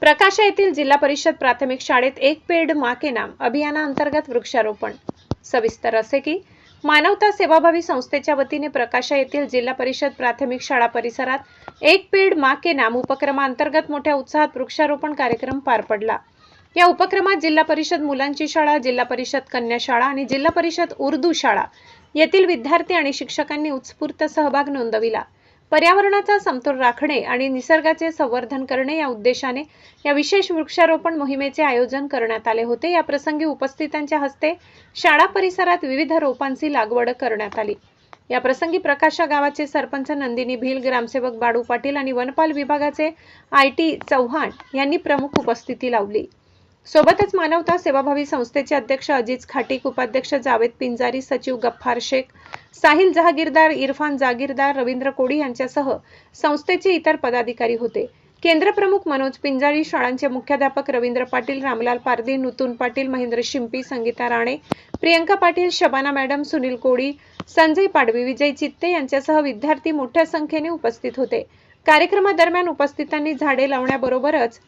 प्रकाशा येथील जिल्हा परिषद प्राथमिक शाळेत एक पेड़ मां के नाम अभियानांतर्गत वृक्षारोपण। सविस्तर असे की मानवता सेवाभावी संस्थेच्या वतीने प्रकाशा येथील जिल्हा परिषद प्राथमिक शाळा परिसरात एक पेड़ मां के नाम उपक्रमांतर्गत मोठ्या उत्साहात वृक्षारोपण कार्यक्रम पार पडला। या उपक्रमात जिल्हा परिषद मुलांची शाळा, जिल्हा परिषद कन्या शाळा आणि जिल्हा परिषद उर्दू शाळा येथील विद्यार्थी आणि शिक्षकांनी उत्स्फूर्त सहभाग नोंदविला। पर्यावरणाचा समतोल राखणे आणि निसर्गाचे संवर्धन करणे या उद्देशाने या विशेष वृक्षारोपण मोहिमेचे आयोजन करण्यात आले होते। या प्रसंगी उपस्थितांच्या हस्ते शाळा परिसरात विविध रोपांची लागवड करण्यात आली। या प्रसंगी प्रकाशा गावाचे सरपंच नंदिनी भील, ग्रामसेवक बाडू पाटील आणि वनपाल विभागाचे IT चव्हाण यांनी प्रमुख उपस्थिती लावली। सोबतच मानवता सेवाभावी संस्थेचे अध्यक्ष अजीज खाटीक, उपाध्यक्ष जावेद पिंजारी, सचिव गफ्फार शेख, साहिल जहागीरदार, इरफान जागीरदार, रवींद्र कोडी यांच्यासह संस्थेचे इतर पदाधिकारी होते। केंद्र प्रमुख मनोज पिंजारी, शाळांचे मुख्याध्यापक रवींद्र पाटील, रामलाल पारधी, नुतून पाटील, महेंद्र शिंपी, संगीता राणे, प्रियंका पाटील, शबाना मॅडम, सुनील कोडी, संजय पाडवी, विजय चित्ते यांच्यासह विद्यार्थी मोठ्या संख्येने उपस्थित होते। कार्यक्रमादरम्यान उपस्थितांनी झाडे लावण्याबरोबरच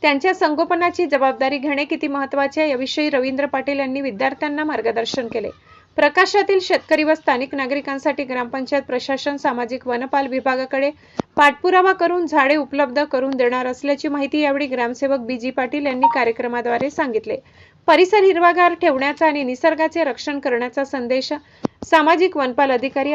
त्यांच्या संगोपनाची जबाबदारी घेणे किती महत्त्वाचे आहे याविषयी रवींद्र पाटील यांनी विद्यार्थ्यांना मार्गदर्शन केले। प्रकाशातील शेतकरी व स्थानिक नागरिकांसाठी ग्रामपंचायत प्रशासन, सामाजिक वनपाल विभागाकडे पाठपुरावा करून झाडे उपलब्ध करून देणार असल्याची माहिती यावेळी ग्रामसेवक BG पाटील यांनी कार्यक्रमाद्वारे सांगितले। परिसर हिरवागार ठेवण्याचा आणि निसर्गाचे रक्षण करण्याचा संदेश सामाजिक वनपाल अधिकारी